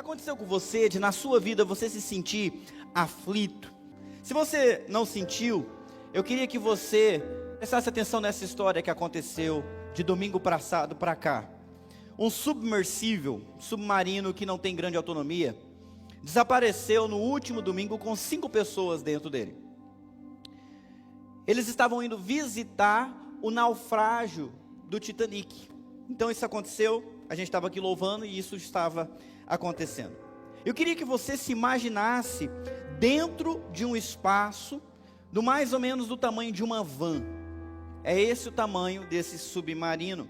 aconteceu com você, de na sua vida você se sentir aflito? Se você não sentiu, eu queria que você prestasse atenção nessa história que aconteceu de domingo passado para cá. Um submersível, submarino que não tem grande autonomia, desapareceu no último domingo com 5 pessoas dentro dele. Eles estavam indo visitar o naufrágio do Titanic. Então isso aconteceu, a gente estava aqui louvando e isso estava acontecendo. Eu queria que você se imaginasse dentro de um espaço do mais ou menos do tamanho de uma van. É esse o tamanho desse submarino,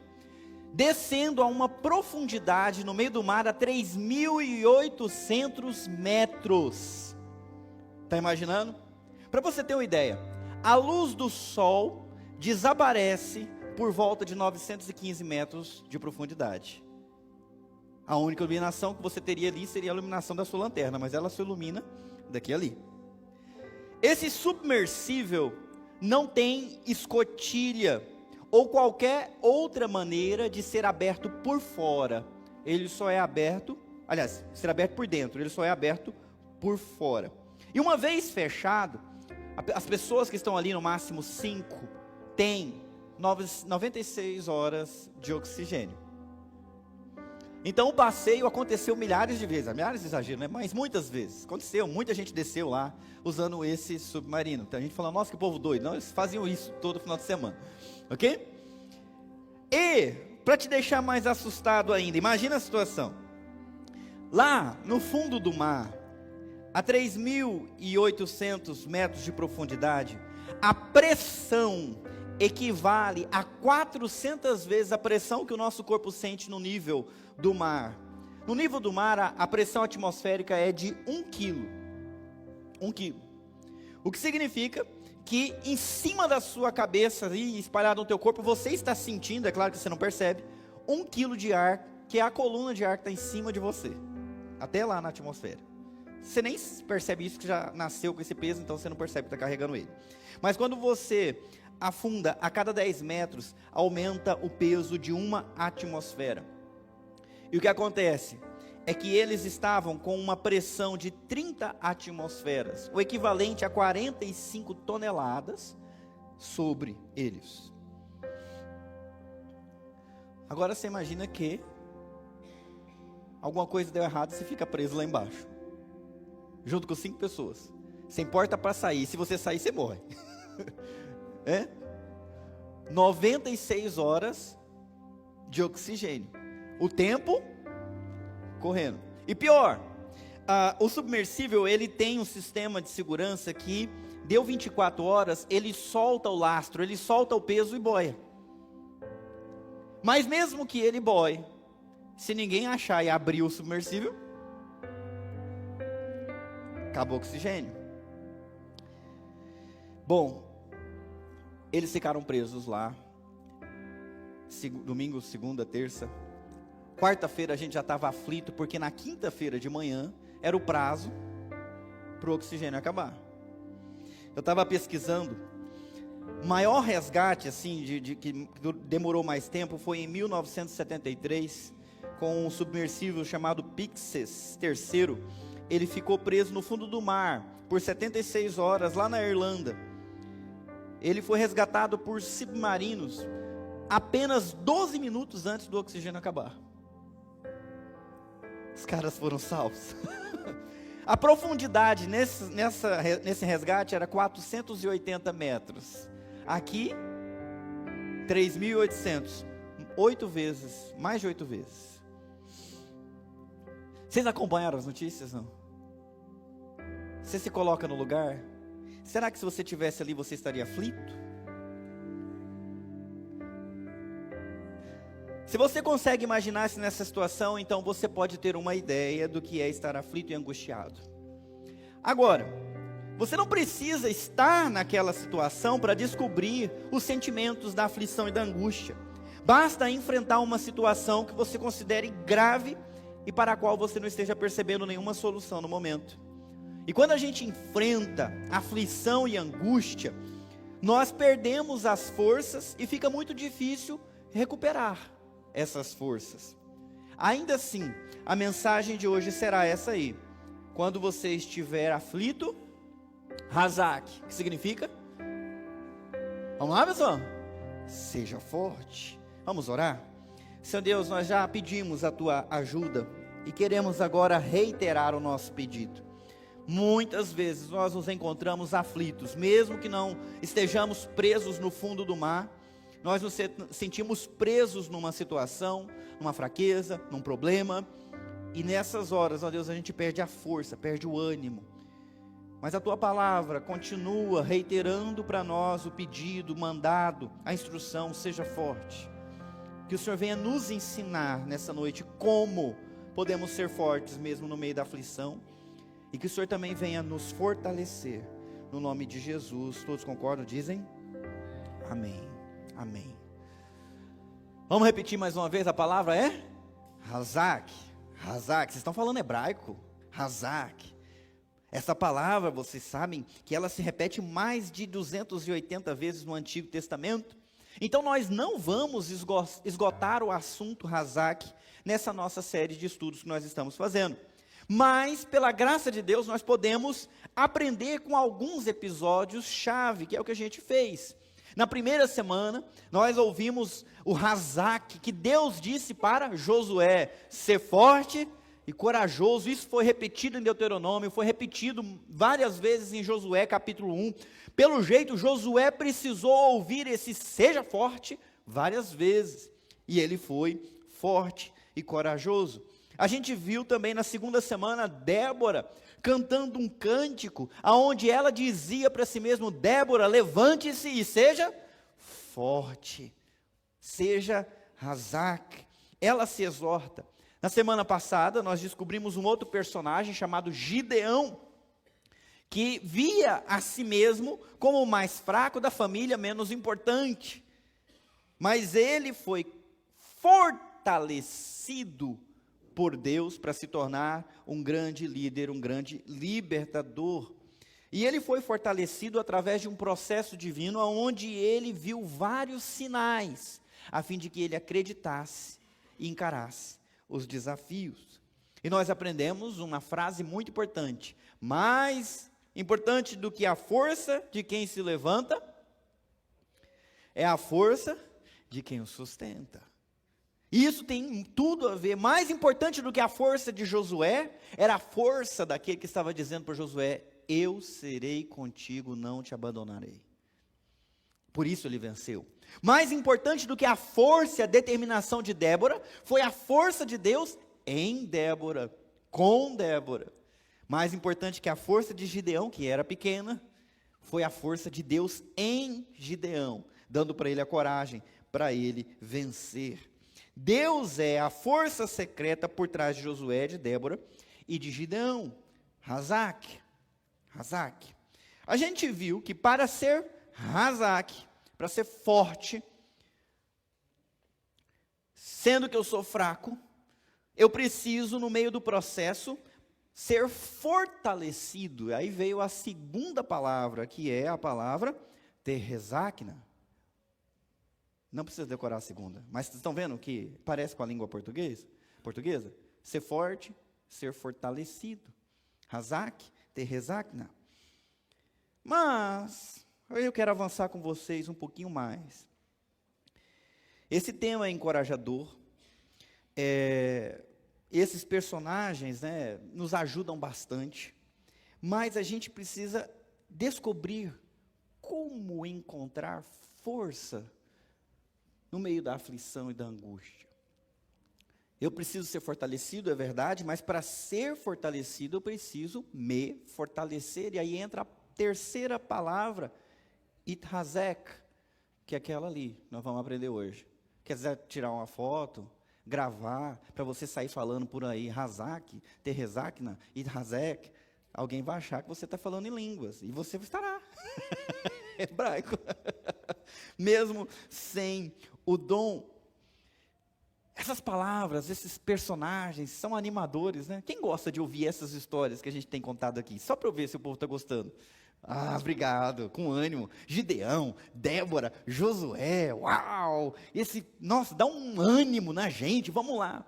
descendo a uma profundidade no meio do mar a 3.800 metros. Está imaginando? Para você ter uma ideia, a luz do sol desaparece por volta de 915 metros de profundidade. A única iluminação que você teria ali seria a iluminação da sua lanterna, mas ela se ilumina daqui a ali. Esse submersível não tem escotilha ou qualquer outra maneira de ser aberto por fora. Ele só é aberto, aliás, ser aberto por dentro, ele só é aberto por fora. E uma vez fechado, as pessoas que estão ali, no máximo 5, têm 96 horas de oxigênio. Então o passeio aconteceu milhares de vezes, milhares de exagero, né? Mas muitas vezes, aconteceu, muita gente desceu lá, usando esse submarino. Então a gente falou, nossa, que povo doido. Não, eles faziam isso todo final de semana, ok? E, para te deixar mais assustado ainda, imagina a situação. Lá no fundo do mar, a 3.800 metros de profundidade, a pressão equivale a 400 vezes a pressão que o nosso corpo sente no nível do mar. No nível do mar, a pressão atmosférica é de 1 quilo. 1 quilo. O que significa que em cima da sua cabeça, ali, espalhado no teu corpo, você está sentindo, é claro que você não percebe, 1 quilo de ar, que é a coluna de ar que está em cima de você, até lá na atmosfera. Você nem percebe isso, que já nasceu com esse peso, então você não percebe que está carregando ele. Mas quando você afunda, a cada 10 metros, aumenta o peso de uma atmosfera. E o que acontece é que eles estavam com uma pressão de 30 atmosferas, o equivalente a 45 toneladas sobre eles. Agora você imagina que alguma coisa deu errado e você fica preso lá embaixo, junto com 5 pessoas, sem porta para sair. Se você sair, você morre. 96 horas de oxigênio, o tempo correndo. E pior, o submersível, ele tem um sistema de segurança que deu 24 horas, ele solta o lastro, ele solta o peso e boia. Mas mesmo que ele boie, se ninguém achar e abrir o submersível, acabou o oxigênio. Bom, eles ficaram presos lá, domingo, segunda, terça. Quarta-feira a gente já estava aflito, porque na quinta-feira de manhã era o prazo para o oxigênio acabar. Eu estava pesquisando, o maior resgate assim, que demorou mais tempo foi em 1973, com um submersível chamado Pyxis III. Ele ficou preso no fundo do mar por 76 horas lá na Irlanda. Ele foi resgatado por submarinos apenas 12 minutos antes do oxigênio acabar. Os caras foram salvos. A profundidade nesse resgate era 480 metros. Aqui, 3.800. 8 vezes, mais de 8 vezes. Vocês acompanharam as notícias, não? Você se coloca no lugar? Será que se você estivesse ali, você estaria aflito? Se você consegue imaginar-se nessa situação, então você pode ter uma ideia do que é estar aflito e angustiado. Agora, você não precisa estar naquela situação para descobrir os sentimentos da aflição e da angústia. Basta enfrentar uma situação que você considere grave e para a qual você não esteja percebendo nenhuma solução no momento. E quando a gente enfrenta aflição e angústia, nós perdemos as forças e fica muito difícil recuperar essas forças. Ainda assim, a mensagem de hoje será essa aí. Quando você estiver aflito, Razak, que significa? Vamos lá, pessoal? Seja forte. Vamos orar? Senhor Deus, nós já pedimos a tua ajuda e queremos agora reiterar o nosso pedido. Muitas vezes nós nos encontramos aflitos, mesmo que não estejamos presos no fundo do mar, nós nos sentimos presos numa situação, numa fraqueza, num problema, e nessas horas, ó Deus, a gente perde a força, perde o ânimo. Mas a tua palavra continua reiterando para nós o pedido, o mandado, a instrução: seja forte. Que o Senhor venha nos ensinar nessa noite como podemos ser fortes mesmo no meio da aflição. E que o Senhor também venha nos fortalecer, no nome de Jesus. Todos concordam? Dizem? Amém, amém. Vamos repetir mais uma vez, a palavra é? Razak, Razak, vocês estão falando hebraico? Razak. Essa palavra, vocês sabem que ela se repete mais de 280 vezes no Antigo Testamento. Então nós não vamos esgotar o assunto Razak nessa nossa série de estudos que nós estamos fazendo. Mas, pela graça de Deus, nós podemos aprender com alguns episódios-chave, que é o que a gente fez. Na primeira semana, nós ouvimos o Razak, que Deus disse para Josué: ser forte e corajoso. Isso foi repetido em Deuteronômio, foi repetido várias vezes em Josué capítulo 1. Pelo jeito, Josué precisou ouvir esse seja forte várias vezes. E ele foi forte e corajoso. A gente viu também na segunda semana Débora cantando um cântico, aonde ela dizia para si mesma: Débora, levante-se e seja forte, seja Razak. Ela se exorta. Na semana passada nós descobrimos um outro personagem chamado Gideão, que via a si mesmo como o mais fraco da família, menos importante. Mas ele foi fortalecido por Deus para se tornar um grande líder, um grande libertador. E ele foi fortalecido através de um processo divino, onde ele viu vários sinais, a fim de que ele acreditasse e encarasse os desafios. E nós aprendemos uma frase muito importante: mais importante do que a força de quem se levanta, é a força de quem o sustenta. E isso tem tudo a ver. Mais importante do que a força de Josué, era a força daquele que estava dizendo para Josué: eu serei contigo, não te abandonarei. Por isso ele venceu. Mais importante do que a força e a determinação de Débora, foi a força de Deus em Débora, com Débora. Mais importante que a força de Gideão, que era pequena, foi a força de Deus em Gideão, dando para ele a coragem, para ele vencer. Deus é a força secreta por trás de Josué, de Débora e de Gideão. Razak, Razak. A gente viu que para ser Razak, para ser forte, sendo que eu sou fraco, eu preciso, no meio do processo, ser fortalecido. Aí veio a segunda palavra, que é a palavra terrezakna. Não precisa decorar a segunda, mas vocês estão vendo que parece com a língua portuguesa? Ser forte, ser fortalecido. Razak, terrezakna. Mas eu quero avançar com vocês um pouquinho mais. Esse tema é encorajador. Esses personagens, né, nos ajudam bastante, mas a gente precisa descobrir como encontrar força no meio da aflição e da angústia. Eu preciso ser fortalecido, é verdade, mas para ser fortalecido eu preciso me fortalecer. E aí entra a terceira palavra, Ithazek, que é aquela ali, nós vamos aprender hoje. Quer dizer, tirar uma foto, gravar, para você sair falando por aí, Razak, Terrezakna, Ithazek, alguém vai achar que você está falando em línguas, e você estará, hebraico, mesmo sem o dom. Essas palavras, esses personagens são animadores, né? Quem gosta de ouvir essas histórias que a gente tem contado aqui? Só para eu ver se o povo está gostando. Ah, obrigado, com ânimo. Gideão, Débora, Josué, uau! Nossa, dá um ânimo na gente, vamos lá.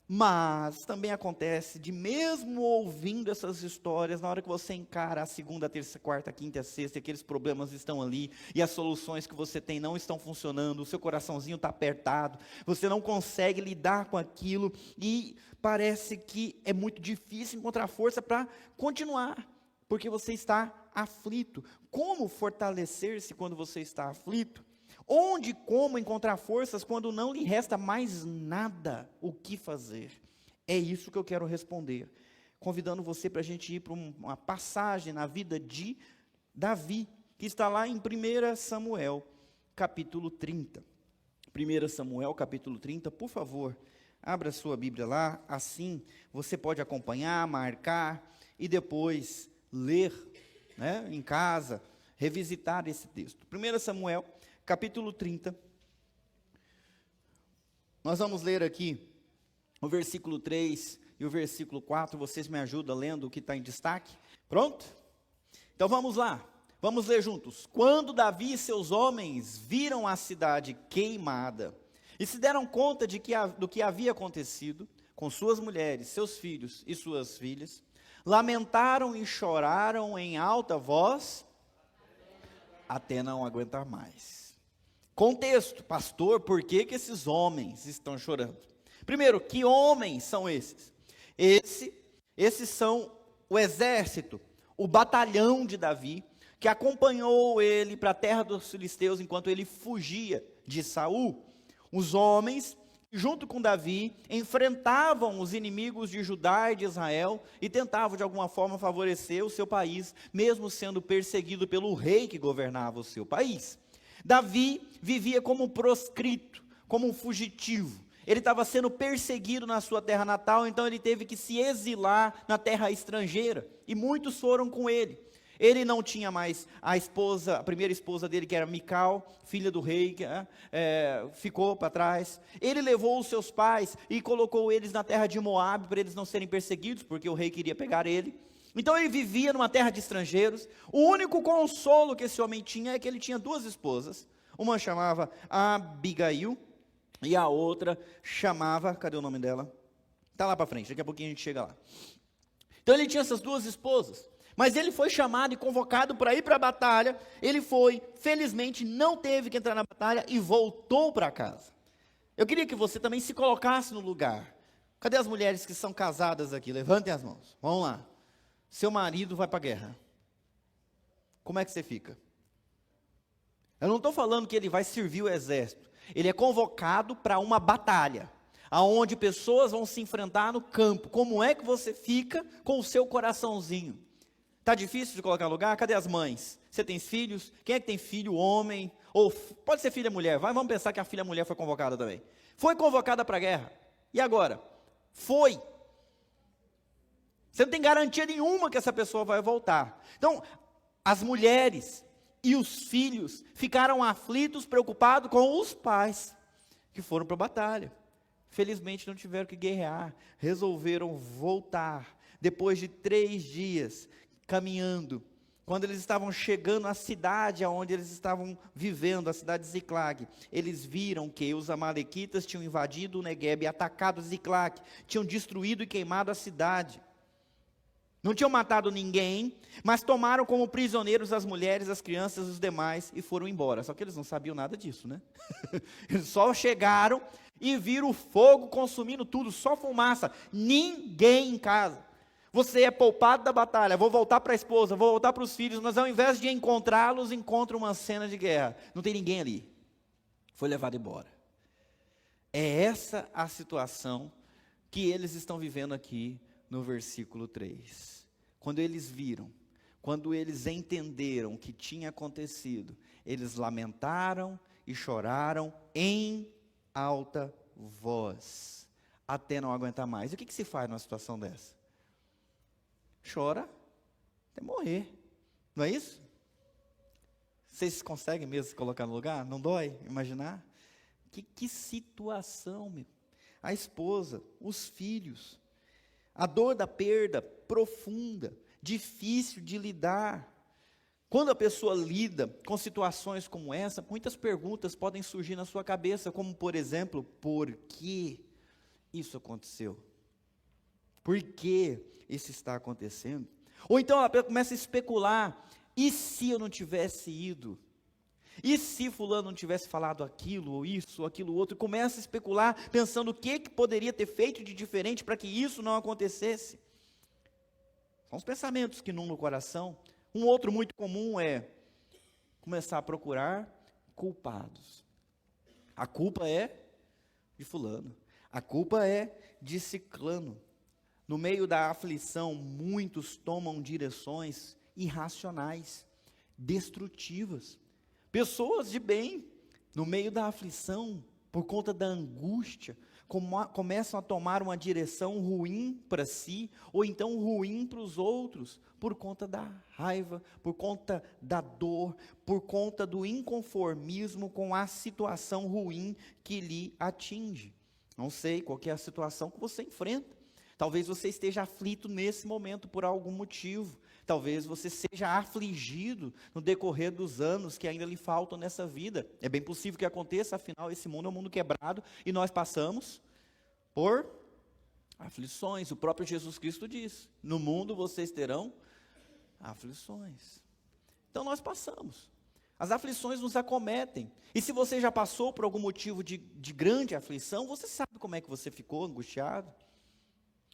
Mas também acontece de mesmo ouvindo essas histórias, na hora que você encara a segunda, a terça, a quarta, a quinta, a sexta, aqueles problemas estão ali, e as soluções que você tem não estão funcionando, o seu coraçãozinho está apertado, você não consegue lidar com aquilo, e parece que é muito difícil encontrar força para continuar, porque você está aflito. Como fortalecer-se quando você está aflito? Onde e como encontrar forças quando não lhe resta mais nada o que fazer? É isso que eu quero responder, convidando você para a gente ir para uma passagem na vida de Davi, que está lá em 1 Samuel, capítulo 30. 1 Samuel, capítulo 30, por favor, abra sua Bíblia lá, assim você pode acompanhar, marcar e depois ler, né, em casa, revisitar esse texto. 1 Samuel, capítulo 30, nós vamos ler aqui o versículo 3 e o versículo 4, vocês me ajudam lendo o que está em destaque? Pronto? Então vamos lá, vamos ler juntos. Quando Davi e seus homens viram a cidade queimada, e se deram conta do que havia acontecido, com suas mulheres, seus filhos e suas filhas, lamentaram e choraram em alta voz, até não aguentar mais. Contexto, pastor, por que esses homens estão chorando? Primeiro, que homens são esses? Esses são o exército, o batalhão de Davi, que acompanhou ele para a terra dos filisteus enquanto ele fugia de Saul. Os homens, junto com Davi, enfrentavam os inimigos de Judá e de Israel e tentavam de alguma forma favorecer o seu país, mesmo sendo perseguido pelo rei que governava o seu país. Davi vivia como proscrito, como um fugitivo. Ele estava sendo perseguido na sua terra natal, então ele teve que se exilar na terra estrangeira, e muitos foram com ele. Ele não tinha mais a primeira esposa dele, que era Mical, filha do rei, que ficou para trás. Ele levou os seus pais e colocou eles na terra de Moabe, para eles não serem perseguidos, porque o rei queria pegar ele. Então ele vivia numa terra de estrangeiros. O único consolo que esse homem tinha é que ele tinha duas esposas. Uma chamava Abigail e a outra chamava, cadê o nome dela? Está lá para frente, daqui a pouquinho a gente chega lá. Então ele tinha essas duas esposas, mas ele foi chamado e convocado para ir para a batalha. Ele foi, felizmente não teve que entrar na batalha e voltou para casa. Eu queria que você também se colocasse no lugar. Cadê as mulheres que são casadas aqui? Levantem as mãos, vamos lá. Seu marido vai para a guerra, como é que você fica? Eu não estou falando que ele vai servir o exército, ele é convocado para uma batalha, aonde pessoas vão se enfrentar no campo. Como é que você fica com o seu coraçãozinho? Está difícil de colocar no lugar? Cadê as mães? Você tem filhos? Quem é que tem filho, homem? Ou pode ser filha mulher, vamos pensar que a filha mulher foi convocada também. Foi convocada para a guerra, e agora? Foi. Você não tem garantia nenhuma que essa pessoa vai voltar. Então, as mulheres e os filhos ficaram aflitos, preocupados com os pais, que foram para a batalha. Felizmente não tiveram que guerrear, resolveram voltar. Depois de 3 dias caminhando, quando eles estavam chegando à cidade onde eles estavam vivendo, a cidade de Ziclag, eles viram que os amalequitas tinham invadido o Neguebe, atacado Ziclag, tinham destruído e queimado a cidade. Não tinham matado ninguém, mas tomaram como prisioneiros as mulheres, as crianças e os demais e foram embora. Só que eles não sabiam nada disso, né? Eles só chegaram e viram o fogo consumindo tudo, só fumaça, ninguém em casa. Você é poupado da batalha, vou voltar para a esposa, vou voltar para os filhos, mas ao invés de encontrá-los, encontra uma cena de guerra. Não tem ninguém ali. Foi levado embora. É essa a situação que eles estão vivendo aqui no versículo 3. Quando eles viram, quando eles entenderam o que tinha acontecido, eles lamentaram e choraram em alta voz, até não aguentar mais. E o que se faz numa situação dessa? Chora até morrer, não é isso? Vocês conseguem mesmo se colocar no lugar? Não dói imaginar? Que situação, meu. A esposa, os filhos, a dor da perda profunda, difícil de lidar. Quando a pessoa lida com situações como essa, muitas perguntas podem surgir na sua cabeça, como por exemplo, por quê? isso aconteceu? Por que isso está acontecendo? Ou então ela começa a especular, e se eu não tivesse ido? E se fulano não tivesse falado aquilo, ou isso, ou aquilo outro? Começa a especular, pensando o que poderia ter feito de diferente para que isso não acontecesse. São os pensamentos que inundam no coração. Um outro muito comum é começar a procurar culpados. A culpa é de fulano. A culpa é de ciclano. No meio da aflição, muitos tomam direções irracionais, destrutivas. Pessoas de bem, no meio da aflição, por conta da angústia, começam a tomar uma direção ruim para si, ou então ruim para os outros, por conta da raiva, por conta da dor, por conta do inconformismo com a situação ruim que lhe atinge. Não sei qual que é a situação que você enfrenta. Talvez você esteja aflito nesse momento por algum motivo. Talvez você seja afligido no decorrer dos anos que ainda lhe faltam nessa vida. É bem possível que aconteça, afinal esse mundo é um mundo quebrado e nós passamos por aflições. O próprio Jesus Cristo diz: no mundo vocês terão aflições. Então nós passamos. As aflições nos acometem. E se você já passou por algum motivo de grande aflição, você sabe como é que você ficou angustiado.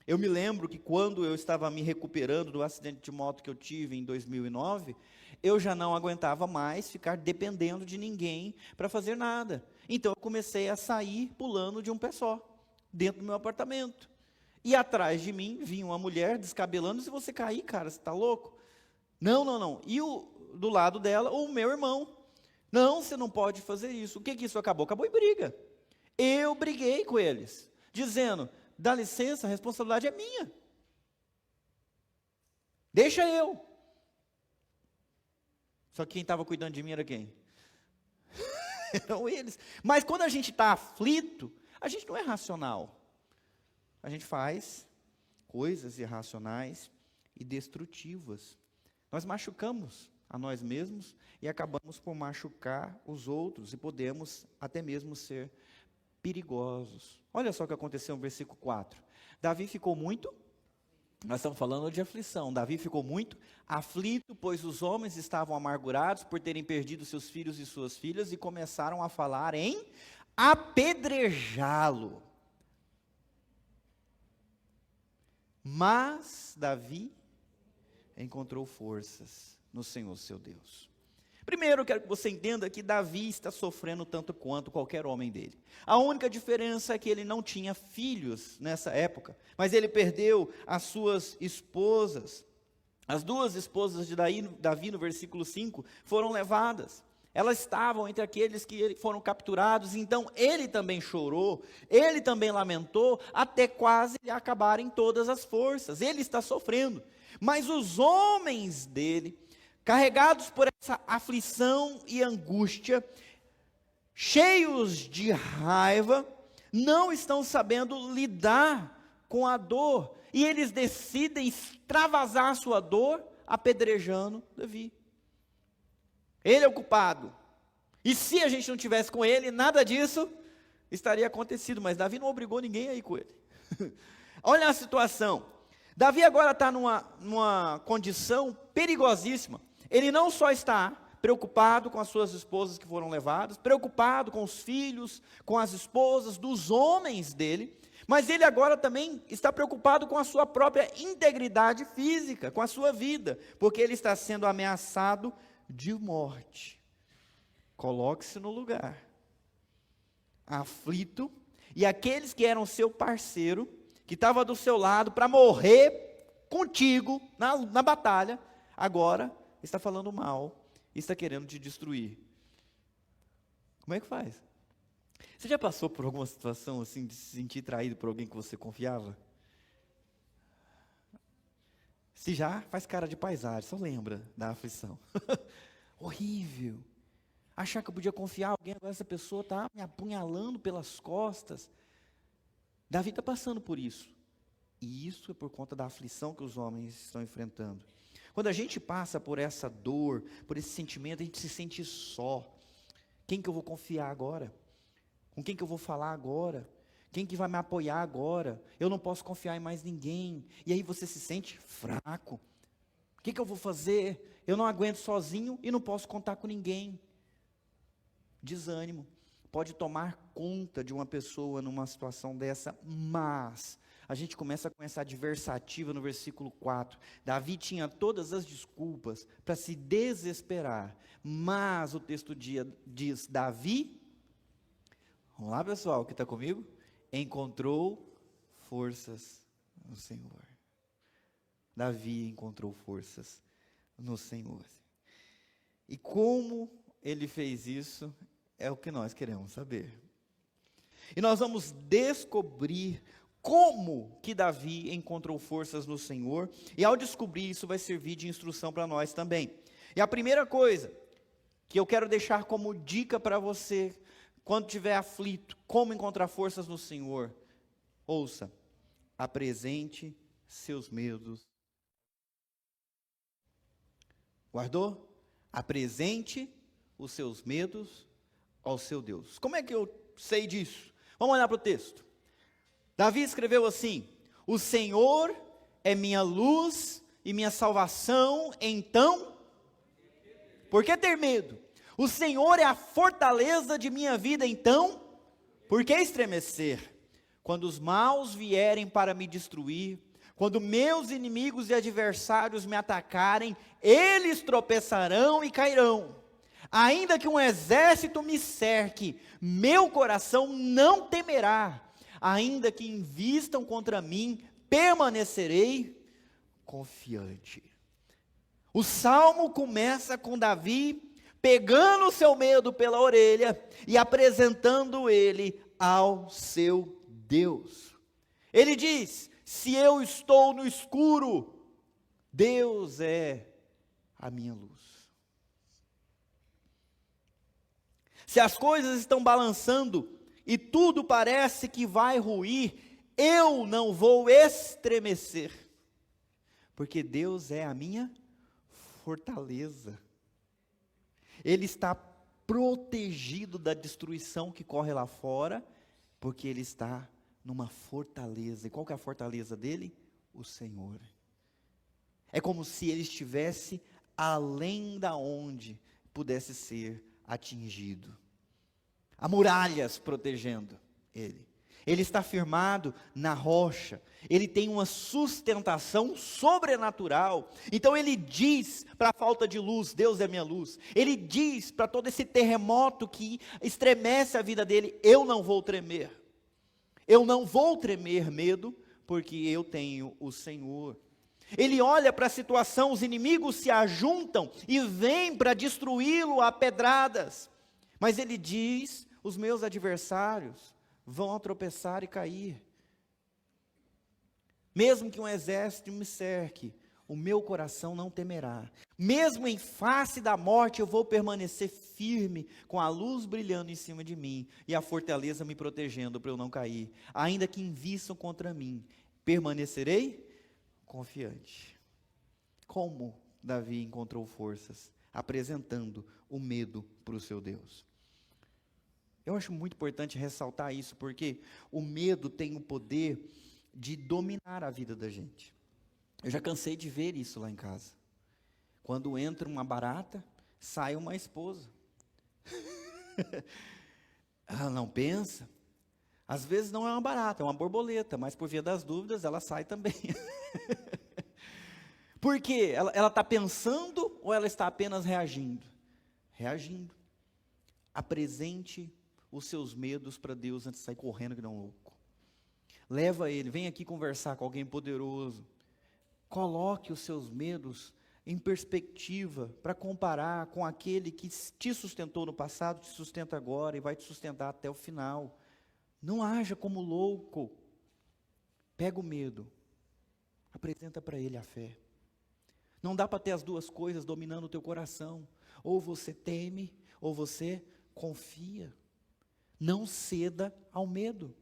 Eu me lembro que quando eu estava me recuperando do acidente de moto que eu tive em 2009, eu já não aguentava mais ficar dependendo de ninguém para fazer nada. Então eu comecei a sair pulando de um pé só, dentro do meu apartamento. E atrás de mim vinha uma mulher descabelando: se você cair, cara, você está louco? Não. E do lado dela, o meu irmão: não, você não pode fazer isso. O que isso acabou? Acabou em briga. Eu briguei com eles, dizendo: dá licença, a responsabilidade é minha. Deixa eu. Só que quem estava cuidando de mim era quem? Eram eles. Mas quando a gente está aflito, a gente não é racional. A gente faz coisas irracionais e destrutivas. Nós machucamos a nós mesmos e acabamos por machucar os outros, e podemos até mesmo ser perigosos. Olha só o que aconteceu no versículo 4. Davi ficou muito, nós estamos falando de aflição, Davi ficou muito aflito, pois os homens estavam amargurados por terem perdido seus filhos e suas filhas, e começaram a falar em apedrejá-lo. Mas Davi encontrou forças no Senhor seu Deus. Primeiro, eu quero que você entenda que Davi está sofrendo tanto quanto qualquer homem dele. A única diferença é que ele não tinha filhos nessa época, mas ele perdeu as suas esposas. As duas esposas de Davi, no versículo 5, foram levadas. Elas estavam entre aqueles que foram capturados, então ele também chorou, ele também lamentou, até quase lhe acabarem todas as forças. Ele está sofrendo, mas os homens dele, carregados por essa aflição e angústia, cheios de raiva, não estão sabendo lidar com a dor, e eles decidem extravasar a sua dor apedrejando Davi. Ele é o culpado, e se a gente não tivesse com ele, nada disso estaria acontecido, mas Davi não obrigou ninguém a ir com ele. Olha a situação, Davi agora está numa condição perigosíssima. Ele não só está preocupado com as suas esposas que foram levadas, preocupado com os filhos, com as esposas dos homens dele, mas ele agora também está preocupado com a sua própria integridade física, com a sua vida, porque ele está sendo ameaçado de morte. Coloque-se no lugar, aflito, e aqueles que eram seu parceiro, que estava do seu lado para morrer contigo na batalha, agora está falando mal, está querendo te destruir. Como é que faz? Você já passou por alguma situação assim, de se sentir traído por alguém que você confiava? Se já, faz cara de paisagem, só lembra da aflição. Horrível. Achar que eu podia confiar em alguém, agora essa pessoa está me apunhalando pelas costas. Davi está passando por isso. E isso é por conta da aflição que os homens estão enfrentando. Quando a gente passa por essa dor, por esse sentimento, a gente se sente só. Quem que eu vou confiar agora? Com quem que eu vou falar agora? Quem que vai me apoiar agora? Eu não posso confiar em mais ninguém. E aí você se sente fraco. O que eu vou fazer? Eu não aguento sozinho e não posso contar com ninguém. Desânimo pode tomar conta de uma pessoa numa situação dessa, mas a gente começa com essa adversativa no versículo 4. Davi tinha todas as desculpas para se desesperar, mas o texto diz, Davi, vamos lá pessoal, que está comigo? Encontrou forças no Senhor. Davi encontrou forças no Senhor. E como ele fez isso, é o que nós queremos saber. E nós vamos descobrir como que Davi encontrou forças no Senhor, e ao descobrir isso vai servir de instrução para nós também. E a primeira coisa que eu quero deixar como dica para você, quando estiver aflito, como encontrar forças no Senhor, ouça, apresente seus medos. Guardou? Apresente os seus medos ao seu Deus. Como é que eu sei disso? Vamos olhar para o texto. Davi escreveu assim: o Senhor é minha luz e minha salvação, então, por que ter medo? O Senhor é a fortaleza de minha vida, então, por que estremecer? Quando os maus vierem para me destruir, quando meus inimigos e adversários me atacarem, eles tropeçarão e cairão. Ainda que um exército me cerque, meu coração não temerá. Ainda que invistam contra mim, permanecerei confiante. O salmo começa com Davi pegando o seu medo pela orelha e apresentando ele ao seu Deus. Ele diz: se eu estou no escuro, Deus é a minha luz. Se as coisas estão balançando e tudo parece que vai ruir, eu não vou estremecer, porque Deus é a minha fortaleza. Ele está protegido da destruição que corre lá fora, porque ele está numa fortaleza. E qual que é a fortaleza dele? O Senhor. É como se ele estivesse além da onde pudesse ser atingido. Há muralhas protegendo ele. Ele está firmado na rocha. Ele tem uma sustentação sobrenatural. Então ele diz para a falta de luz, Deus é minha luz. Ele diz para todo esse terremoto que estremece a vida dele, eu não vou tremer. Eu não vou tremer medo, porque eu tenho o Senhor. Ele olha para a situação, os inimigos se ajuntam e vêm para destruí-lo a pedradas. Mas ele diz, os meus adversários vão tropeçar e cair. Mesmo que um exército me cerque, o meu coração não temerá. Mesmo em face da morte, eu vou permanecer firme, com a luz brilhando em cima de mim, e a fortaleza me protegendo para eu não cair. Ainda que invistam contra mim, permanecerei confiante. Como Davi encontrou forças? Apresentando o medo para o seu Deus. Eu acho muito importante ressaltar isso, porque o medo tem o poder de dominar a vida da gente. Eu já cansei de ver isso lá em casa. Quando entra uma barata, sai uma esposa. Ela não pensa. Às vezes não é uma barata, é uma borboleta, mas por via das dúvidas ela sai também. Por quê? Ela está pensando ou ela está apenas reagindo? Reagindo. Apresente os seus medos para Deus antes de sair correndo que não um louco. Leva ele, vem aqui conversar com alguém poderoso. Coloque os seus medos em perspectiva para comparar com aquele que te sustentou no passado, te sustenta agora e vai te sustentar até o final. Não haja como louco. Pega o medo, apresenta para ele a fé. Não dá para ter as duas coisas dominando o teu coração. Ou você teme, ou você confia. Não ceda ao medo.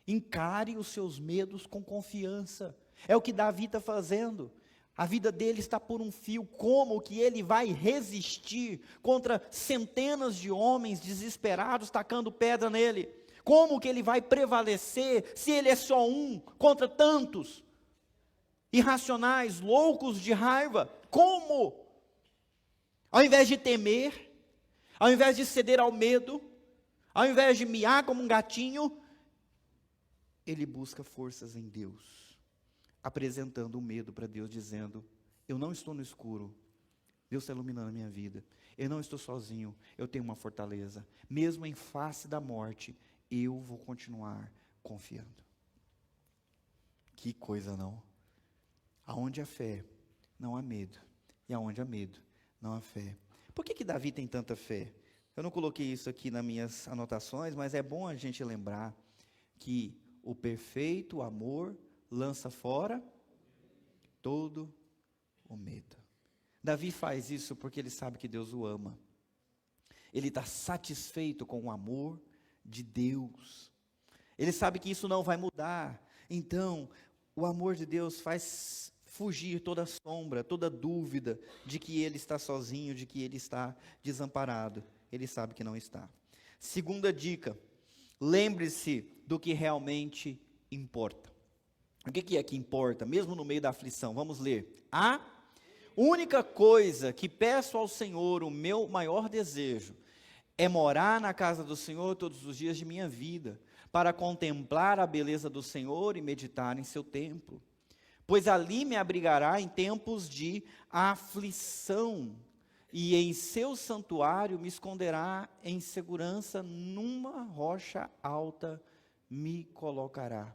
Encare os seus medos com confiança. É o que Davi está fazendo. A vida dele está por um fio. Como que ele vai resistir contra centenas de homens desesperados tacando pedra nele? Como que ele vai prevalecer se ele é só um contra tantos? Irracionais, loucos de raiva. Como? Ao invés de temer, ao invés de ceder ao medo, ao invés de miar como um gatinho, ele busca forças em Deus, apresentando o medo para Deus, dizendo: eu não estou no escuro, Deus está iluminando a minha vida, eu não estou sozinho, eu tenho uma fortaleza, mesmo em face da morte, eu vou continuar confiando. Que coisa, não? Aonde há fé, não há medo, e aonde há medo, não há fé. Por que Davi tem tanta fé? Eu não coloquei isso aqui nas minhas anotações, mas é bom a gente lembrar que o perfeito amor lança fora todo o medo. Davi faz isso porque ele sabe que Deus o ama. Ele está satisfeito com o amor de Deus. Ele sabe que isso não vai mudar. Então, o amor de Deus faz fugir toda sombra, toda dúvida de que ele está sozinho, de que ele está desamparado. Ele sabe que não está. Segunda dica: lembre-se do que realmente importa. O que é que importa, mesmo no meio da aflição? Vamos ler. A única coisa que peço ao Senhor, o meu maior desejo, é morar na casa do Senhor todos os dias de minha vida, para contemplar a beleza do Senhor e meditar em seu templo. Pois ali me abrigará em tempos de aflição, e em seu santuário me esconderá em segurança, numa rocha alta me colocará.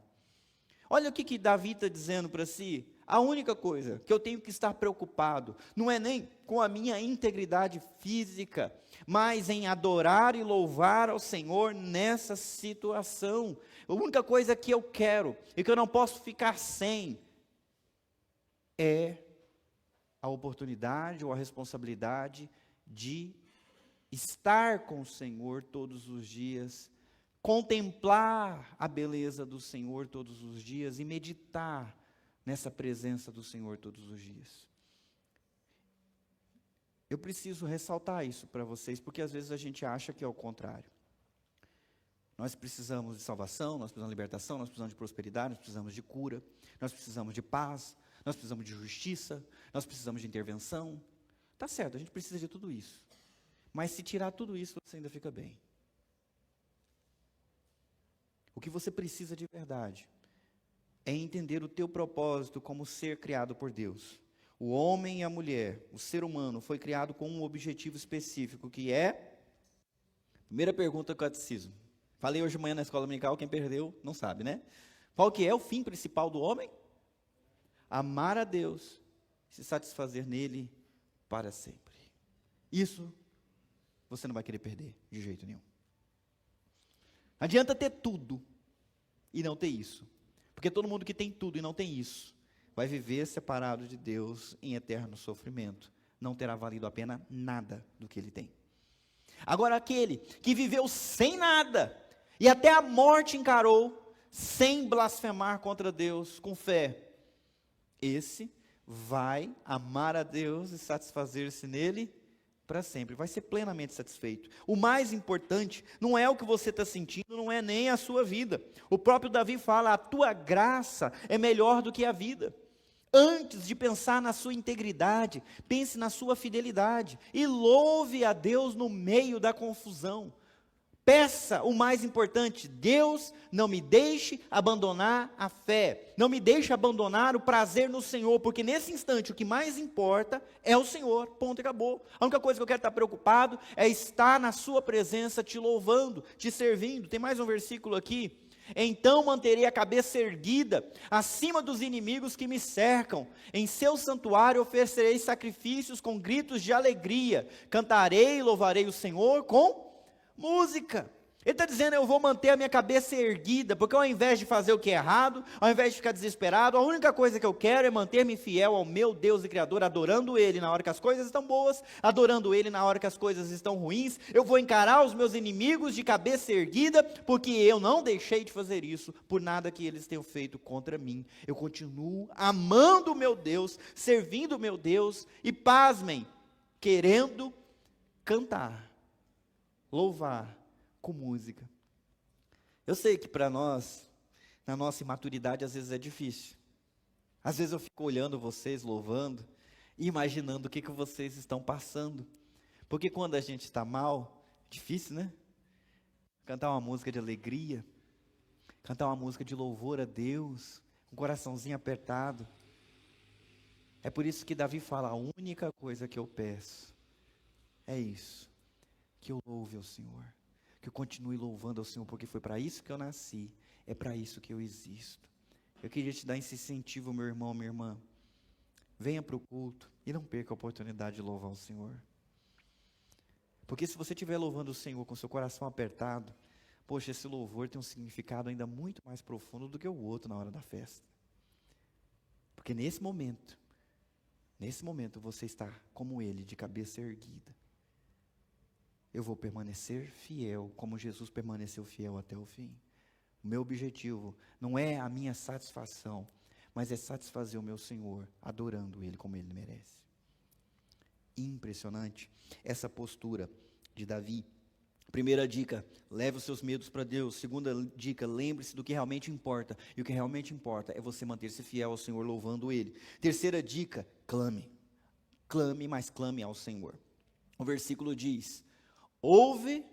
Olha o que Davi está dizendo para si. A única coisa que eu tenho que estar preocupado, não é nem com a minha integridade física, mas em adorar e louvar ao Senhor nessa situação. A única coisa que eu quero, e que eu não posso ficar sem, é a oportunidade ou a responsabilidade de estar com o Senhor todos os dias, contemplar a beleza do Senhor todos os dias e meditar nessa presença do Senhor todos os dias. Eu preciso ressaltar isso para vocês, porque às vezes a gente acha que é o contrário. Nós precisamos de salvação, nós precisamos de libertação, nós precisamos de prosperidade, nós precisamos de cura, nós precisamos de paz, nós precisamos de justiça, nós precisamos de intervenção. Tá certo, a gente precisa de tudo isso. Mas se tirar tudo isso, você ainda fica bem. O que você precisa de verdade é entender o teu propósito como ser criado por Deus. O homem e a mulher, o ser humano, foi criado com um objetivo específico, que é... Primeira pergunta do catecismo. Falei hoje de manhã na escola dominical, quem perdeu não sabe, né? Qual que é o fim principal do homem? Amar a Deus, se satisfazer nele para sempre. Isso você não vai querer perder de jeito nenhum. Não adianta ter tudo e não ter isso. Porque todo mundo que tem tudo e não tem isso, vai viver separado de Deus em eterno sofrimento. Não terá valido a pena nada do que ele tem. Agora aquele que viveu sem nada, e até a morte encarou, sem blasfemar contra Deus, com fé, esse vai amar a Deus e satisfazer-se nele para sempre, vai ser plenamente satisfeito. O mais importante não é o que você está sentindo, não é nem a sua vida. O próprio Davi fala: a tua graça é melhor do que a vida. Antes de pensar na sua integridade, pense na sua fidelidade, e louve a Deus no meio da confusão. Peça o mais importante: Deus, não me deixe abandonar a fé, não me deixe abandonar o prazer no Senhor, porque nesse instante o que mais importa é o Senhor, ponto e acabou. A única coisa que eu quero estar preocupado é estar na sua presença, te louvando, te servindo. Tem mais um versículo aqui: então manterei a cabeça erguida acima dos inimigos que me cercam, em seu santuário oferecerei sacrifícios com gritos de alegria, cantarei e louvarei o Senhor com música. Ele está dizendo: eu vou manter a minha cabeça erguida, porque ao invés de fazer o que é errado, ao invés de ficar desesperado, a única coisa que eu quero é manter-me fiel ao meu Deus e Criador, adorando Ele na hora que as coisas estão boas, adorando Ele na hora que as coisas estão ruins. Eu vou encarar os meus inimigos de cabeça erguida, porque eu não deixei de fazer isso por nada que eles tenham feito contra mim. Eu continuo amando o meu Deus, servindo o meu Deus, e pasmem, querendo cantar, louvar com música. Eu sei que para nós, na nossa imaturidade, às vezes é difícil. Às vezes eu fico olhando vocês, louvando, e imaginando o que vocês estão passando. Porque quando a gente está mal, é difícil, né? Cantar uma música de alegria, cantar uma música de louvor a Deus, um coraçãozinho apertado. É por isso que Davi fala, a única coisa que eu peço é isso, que eu louve ao Senhor, que eu continue louvando ao Senhor, porque foi para isso que eu nasci, é para isso que eu existo. Eu queria te dar esse incentivo, meu irmão, minha irmã. Venha para o culto e não perca a oportunidade de louvar o Senhor. Porque se você estiver louvando o Senhor com seu coração apertado, poxa, esse louvor tem um significado ainda muito mais profundo do que o outro na hora da festa. Porque nesse momento você está como Ele, de cabeça erguida. Eu vou permanecer fiel, como Jesus permaneceu fiel até o fim. O meu objetivo não é a minha satisfação, mas é satisfazer o meu Senhor, adorando Ele como Ele merece. Impressionante essa postura de Davi. Primeira dica, leve os seus medos para Deus. Segunda dica, lembre-se do que realmente importa. E o que realmente importa é você manter-se fiel ao Senhor, louvando Ele. Terceira dica, clame. Clame, mas clame ao Senhor. O versículo diz, ouve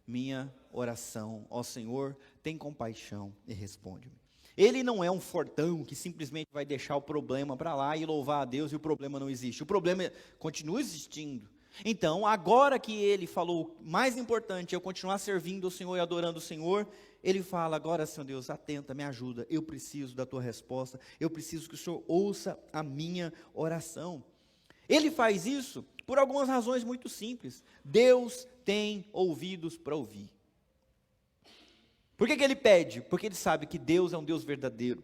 minha oração, ó Senhor, tem compaixão e responde-me. Ele não é um fortão que simplesmente vai deixar o problema para lá e louvar a Deus e o problema não existe. O problema continua existindo. Então, agora que ele falou, mais importante é eu continuar servindo o Senhor e adorando o Senhor, ele fala, agora, Senhor Deus, atenta, me ajuda, eu preciso da tua resposta, eu preciso que o Senhor ouça a minha oração. Ele faz isso por algumas razões muito simples. Deus tem ouvidos para ouvir. Por que ele pede? Porque ele sabe que Deus é um Deus verdadeiro.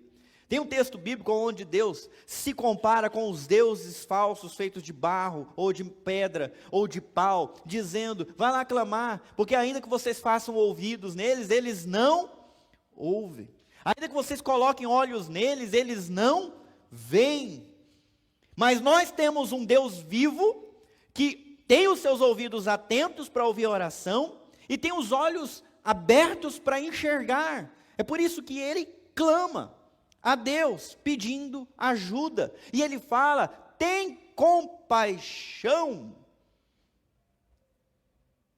Tem um texto bíblico onde Deus se compara com os deuses falsos feitos de barro, ou de pedra, ou de pau, dizendo, vai lá clamar, porque ainda que vocês façam ouvidos neles, eles não ouvem. Ainda que vocês coloquem olhos neles, eles não veem. Mas nós temos um Deus vivo, que tem os seus ouvidos atentos para ouvir a oração, e tem os olhos abertos para enxergar. É por isso que ele clama a Deus, pedindo ajuda. E ele fala, tem compaixão.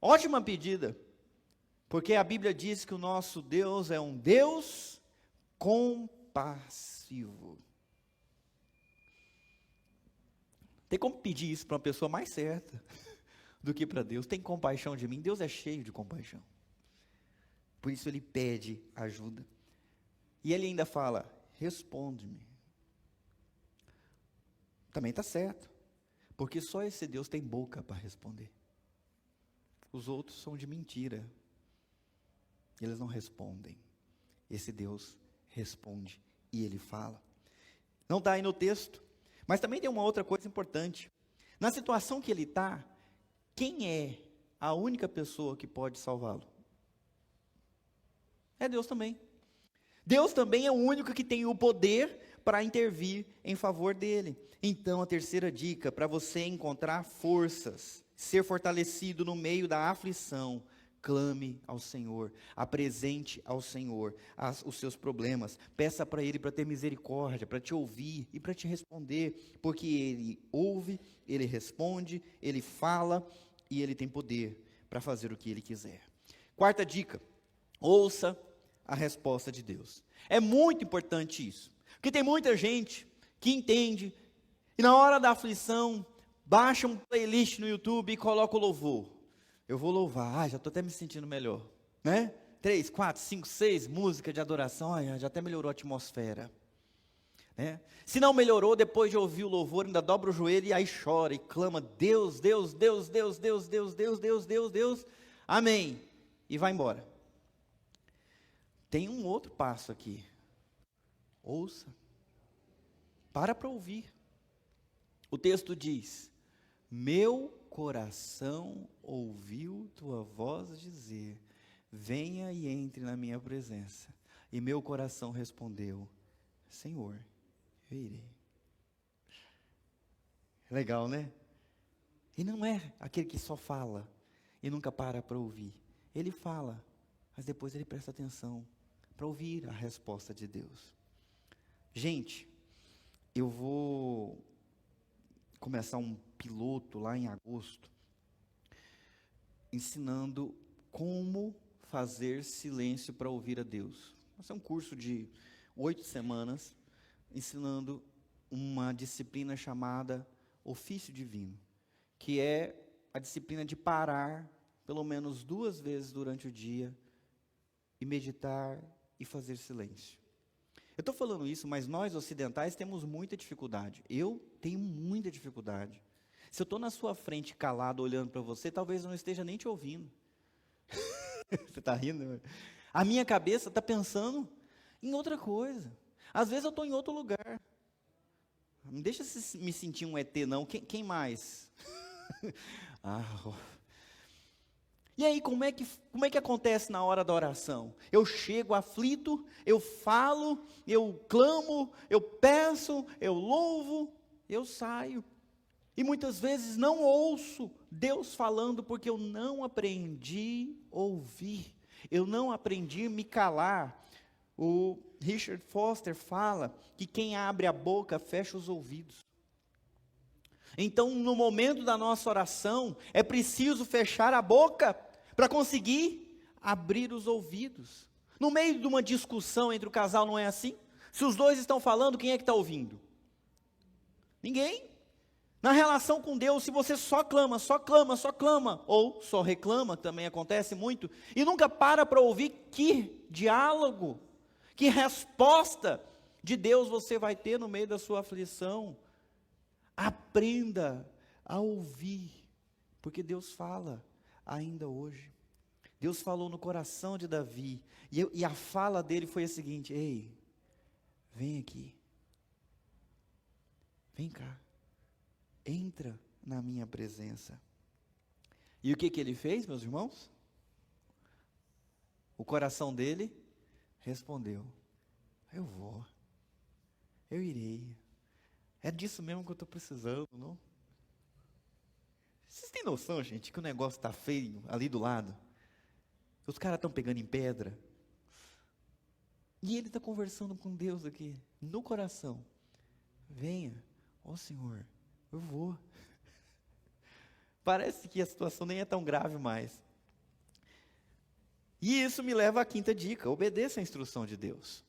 Ótima pedida, porque a Bíblia diz que o nosso Deus é um Deus compassivo. Tem como pedir isso para uma pessoa mais certa do que para Deus? Tem compaixão de mim? Deus é cheio de compaixão. Por isso ele pede ajuda. E ele ainda fala, responde-me. Também está certo. Porque só esse Deus tem boca para responder. Os outros são de mentira. Eles não respondem. Esse Deus responde e ele fala. Não está aí no texto. Mas também tem uma outra coisa importante. Na situação que ele está, quem é a única pessoa que pode salvá-lo? É Deus também. Deus também é o único que tem o poder para intervir em favor dele. Então, a terceira dica, para você encontrar forças, ser fortalecido no meio da aflição, clame ao Senhor, apresente ao Senhor os seus problemas, peça para Ele para ter misericórdia, para te ouvir e para te responder, porque Ele ouve, Ele responde, Ele fala e Ele tem poder para fazer o que Ele quiser. Quarta dica, ouça a resposta de Deus. É muito importante isso, porque tem muita gente que entende e na hora da aflição baixa um playlist no YouTube e coloca o louvor. Eu vou louvar, já estou até me sentindo melhor, né? 3, 4, 5, 6, música de adoração, já até melhorou a atmosfera, né? Se não melhorou, depois de ouvir o louvor, ainda dobra o joelho e aí chora e clama, Deus, Deus, Deus, Deus, Deus, Deus, Deus, Deus, Deus, Deus, amém, e vai embora. Tem um outro passo aqui, ouça, para ouvir. O texto diz, meu coração ouviu tua voz dizer, venha e entre na minha presença. E meu coração respondeu, Senhor, eu irei. Legal, né? E não é aquele que só fala e nunca para ouvir. Ele fala, mas depois ele presta atenção. para ouvir a resposta de Deus. Gente, eu vou começar um piloto lá em agosto, ensinando como fazer silêncio para ouvir a Deus. Vai ser um curso de 8 semanas, ensinando uma disciplina chamada Ofício Divino, que é a disciplina de parar pelo menos 2 vezes durante o dia e meditar e fazer silêncio. Eu estou falando isso, mas nós ocidentais temos muita dificuldade. Eu tenho muita dificuldade. Se eu estou na sua frente calado olhando para você, talvez eu não esteja nem te ouvindo. Você está rindo? A minha cabeça está pensando em outra coisa. Às vezes eu estou em outro lugar. Não deixa me sentir um ET não. Quem mais? E aí, como é que acontece na hora da oração? Eu chego aflito, eu falo, eu clamo, eu peço, eu louvo, eu saio. E muitas vezes não ouço Deus falando porque eu não aprendi a ouvir. Eu não aprendi a me calar. O Richard Foster fala que quem abre a boca fecha os ouvidos. Então, no momento da nossa oração, é preciso fechar a boca para conseguir abrir os ouvidos. No meio de uma discussão entre o casal, não é assim? Se os dois estão falando, quem é que está ouvindo? Ninguém. Na relação com Deus, se você só clama, ou só reclama, também acontece muito, e nunca para ouvir, que diálogo, que resposta de Deus você vai ter no meio da sua aflição. Aprenda a ouvir, porque Deus fala ainda hoje. Deus falou no coração de Davi, e a fala dele foi a seguinte: ei, vem aqui, vem cá, entra na minha presença. E o que ele fez, meus irmãos? O coração dele respondeu: eu vou, eu irei. É disso mesmo que eu estou precisando, não? Vocês têm noção, gente, que o negócio está feio ali do lado? Os caras estão pegando em pedra. E ele está conversando com Deus aqui, no coração. Venha, ó Senhor, eu vou. Parece que a situação nem é tão grave mais. E isso me leva à 5ª dica: obedeça a instrução de Deus.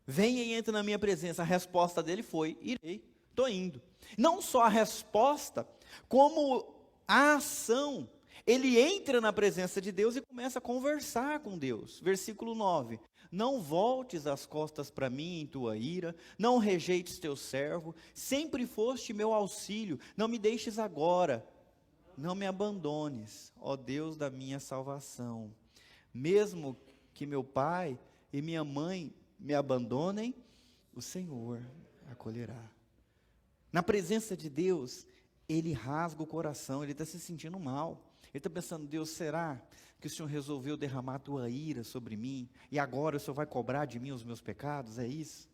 Venha e entre na minha presença. A resposta dele foi: irei, estou indo. Não só a resposta, como a ação. Ele entra na presença de Deus e começa a conversar com Deus. Versículo 9: não voltes as costas para mim em tua ira, não rejeites teu servo, sempre foste meu auxílio, não me deixes agora, não me abandones, ó Deus da minha salvação. Mesmo que meu pai e minha mãe me abandonem, o Senhor acolherá. Na presença de Deus, ele rasga o coração, ele está se sentindo mal. Ele está pensando: Deus, será que o Senhor resolveu derramar a tua ira sobre mim, e agora o Senhor vai cobrar de mim os meus pecados? É isso?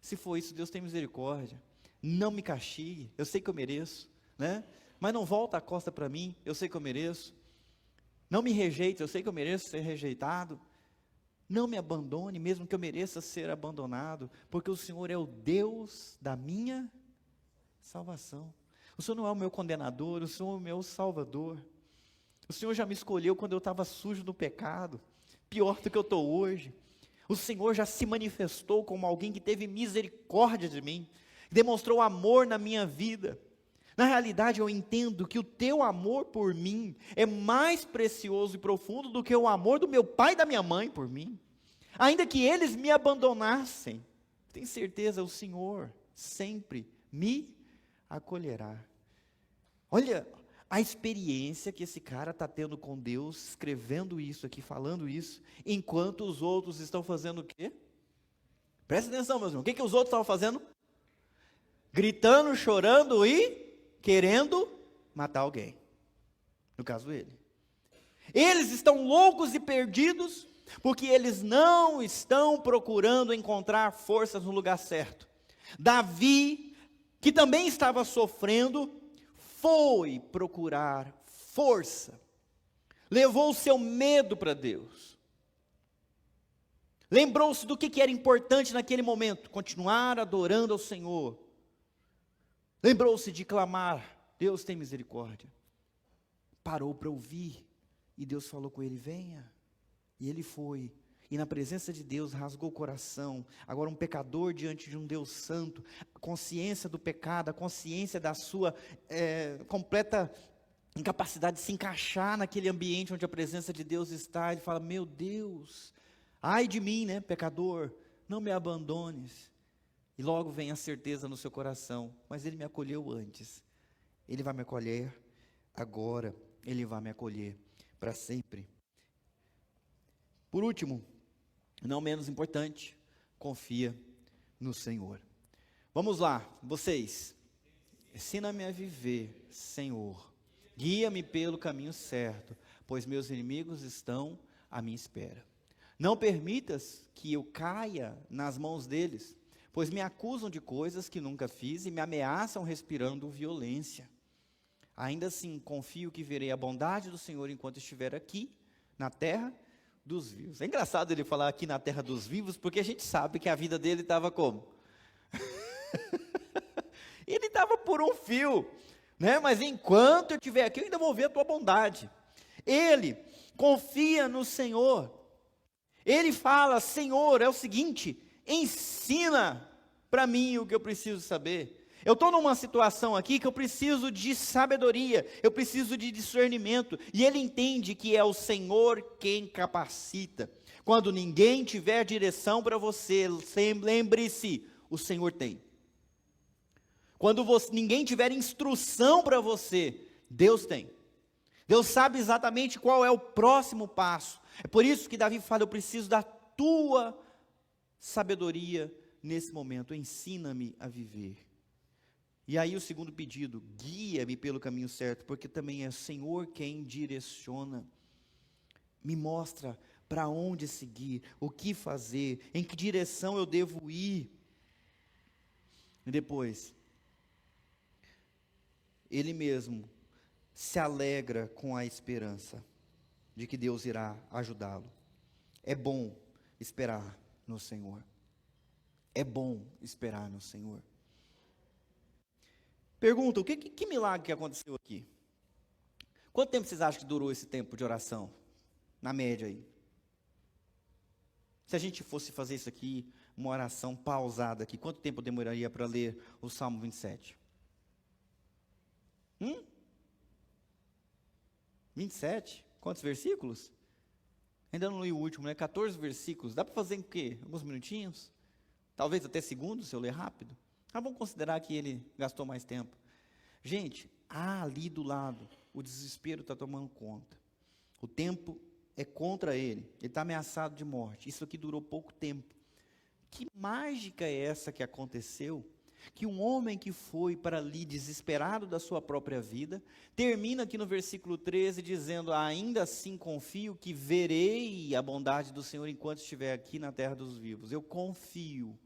Se for isso, Deus tem misericórdia. Não me castigue, eu sei que eu mereço, né? Mas não volta a costa para mim, eu sei que eu mereço. Não me rejeite, eu sei que eu mereço ser rejeitado. Não me abandone, mesmo que eu mereça ser abandonado, porque o Senhor é o Deus da minha salvação. O Senhor não é o meu condenador, o Senhor é o meu salvador. O Senhor já me escolheu quando eu estava sujo no pecado, pior do que eu estou hoje. O Senhor já se manifestou como alguém que teve misericórdia de mim, demonstrou amor na minha vida. Na realidade, eu entendo que o teu amor por mim é mais precioso e profundo do que o amor do meu pai e da minha mãe por mim. Ainda que eles me abandonassem, tenho certeza, o Senhor sempre me acolherá. Olha a experiência que esse cara está tendo com Deus, escrevendo isso aqui, falando isso, enquanto os outros estão fazendo o quê? Presta atenção, meus irmãos, o que os outros estavam fazendo? Gritando, chorando e querendo matar alguém. No caso ele. Eles estão loucos e perdidos, porque eles não estão procurando encontrar forças no lugar certo. Davi, que também estava sofrendo, foi procurar força. Levou o seu medo para Deus. Lembrou-se do que era importante naquele momento, continuar adorando ao Senhor. Lembrou-se de clamar, Deus tem misericórdia. Parou para ouvir, e Deus falou com ele, venha. E ele foi, e na presença de Deus rasgou o coração. Agora um pecador diante de um Deus santo, a consciência do pecado, a consciência da sua completa incapacidade de se encaixar naquele ambiente onde a presença de Deus está. Ele fala, meu Deus, ai de mim, né, pecador, não me abandones. E logo vem a certeza no seu coração, mas Ele me acolheu antes, Ele vai me acolher agora, Ele vai me acolher para sempre. Por último, não menos importante, confia no Senhor. Vamos lá, vocês, ensina-me a viver, Senhor, guia-me pelo caminho certo, pois meus inimigos estão à minha espera. Não permitas que eu caia nas mãos deles, pois me acusam de coisas que nunca fiz e me ameaçam respirando violência. Ainda assim, confio que verei a bondade do Senhor enquanto estiver aqui, na terra dos vivos. É engraçado ele falar aqui na terra dos vivos, porque a gente sabe que a vida dele estava como? Ele estava por um fio, né? Mas enquanto eu estiver aqui, eu ainda vou ver a tua bondade. Ele confia no Senhor. Ele fala, Senhor, é o seguinte, ensina para mim o que eu preciso saber. Eu estou numa situação aqui que eu preciso de sabedoria, eu preciso de discernimento, e ele entende que é o Senhor quem capacita. Quando ninguém tiver direção para você, lembre-se, o Senhor tem. Quando ninguém tiver instrução para você, Deus tem. Deus sabe exatamente qual é o próximo passo. É por isso que Davi fala, eu preciso da tua sabedoria nesse momento, ensina-me a viver. E aí o segundo pedido, guia-me pelo caminho certo, porque também é o Senhor quem direciona, me mostra para onde seguir, o que fazer, em que direção eu devo ir. E depois, ele mesmo se alegra com a esperança de que Deus irá ajudá-lo. É bom esperar no Senhor. É bom esperar no Senhor. Pergunta, que milagre que aconteceu aqui? Quanto tempo vocês acham que durou esse tempo de oração? Na média aí. Se a gente fosse fazer isso aqui, uma oração pausada aqui, quanto tempo demoraria para ler o Salmo 27? 27? Quantos versículos? Ainda não li o último, né? 14 versículos. Dá para fazer em o quê? Alguns minutinhos? Talvez até segundos, se eu ler rápido. Vamos considerar que ele gastou mais tempo. Gente, ali do lado, o desespero está tomando conta. O tempo é contra ele. Ele está ameaçado de morte. Isso aqui durou pouco tempo. Que mágica é essa que aconteceu? Que um homem que foi para ali desesperado da sua própria vida, termina aqui no versículo 13 dizendo, ainda assim confio que verei a bondade do Senhor enquanto estiver aqui na terra dos vivos. Eu confio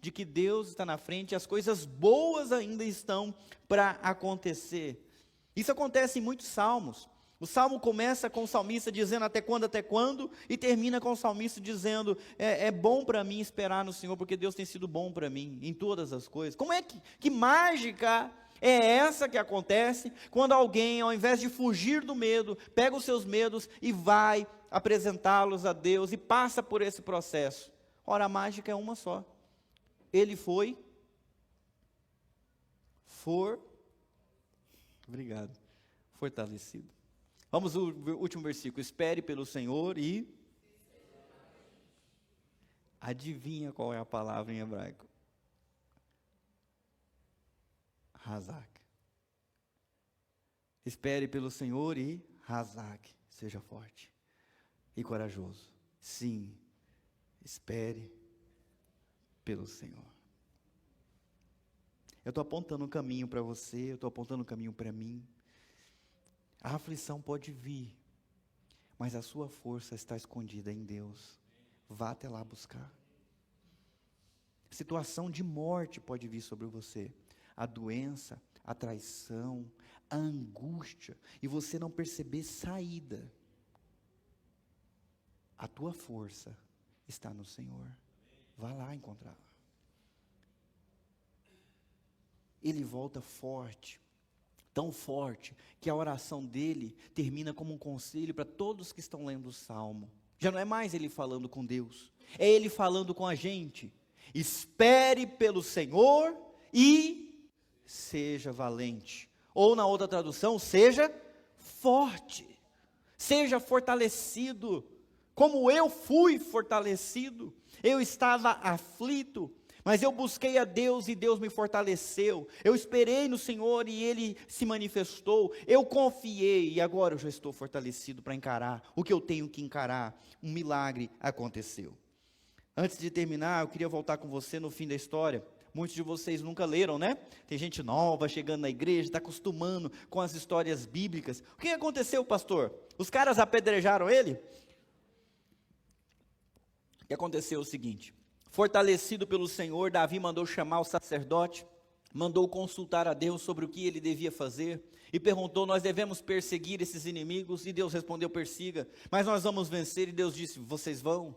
de que Deus está na frente, as coisas boas ainda estão para acontecer. Isso acontece em muitos salmos. O salmo começa com o salmista dizendo até quando, e termina com o salmista dizendo, é bom para mim esperar no Senhor, porque Deus tem sido bom para mim, em todas as coisas. Como é que mágica é essa que acontece, quando alguém, ao invés de fugir do medo, pega os seus medos e vai apresentá-los a Deus, e passa por esse processo? Ora, a mágica é uma só. Ele foi, fortalecido. Vamos ao último versículo. Espere pelo Senhor e... Adivinha qual é a palavra em hebraico? Razak. Espere pelo Senhor e Razak. Seja forte e corajoso. Sim, espere pelo Senhor. Eu estou apontando um caminho para você, eu estou apontando um caminho para mim. A aflição pode vir, mas a sua força está escondida em Deus. Vá até lá buscar. Situação de morte pode vir sobre você. A doença, a traição, a angústia, e você não perceber saída. A tua força está no Senhor. Vá lá encontrá-la. Ele volta forte, tão forte, que a oração dele termina como um conselho para todos que estão lendo o Salmo. Já não é mais ele falando com Deus, é ele falando com a gente. Espere pelo Senhor e seja valente. Ou na outra tradução, seja forte, seja fortalecido, como eu fui fortalecido. Eu estava aflito, mas eu busquei a Deus e Deus me fortaleceu. Eu esperei no Senhor e Ele se manifestou. Eu confiei e agora eu já estou fortalecido para encarar o que eu tenho que encarar. Um milagre aconteceu. Antes de terminar, eu queria voltar com você no fim da história. Muitos de vocês nunca leram, né? Tem gente nova chegando na igreja, está acostumando com as histórias bíblicas. O que aconteceu, pastor? Os caras apedrejaram ele? O que aconteceu é o seguinte: fortalecido pelo Senhor, Davi mandou chamar o sacerdote, mandou consultar a Deus sobre o que ele devia fazer, e perguntou: nós devemos perseguir esses inimigos? E Deus respondeu: persiga, mas nós vamos vencer. E Deus disse: vocês vão.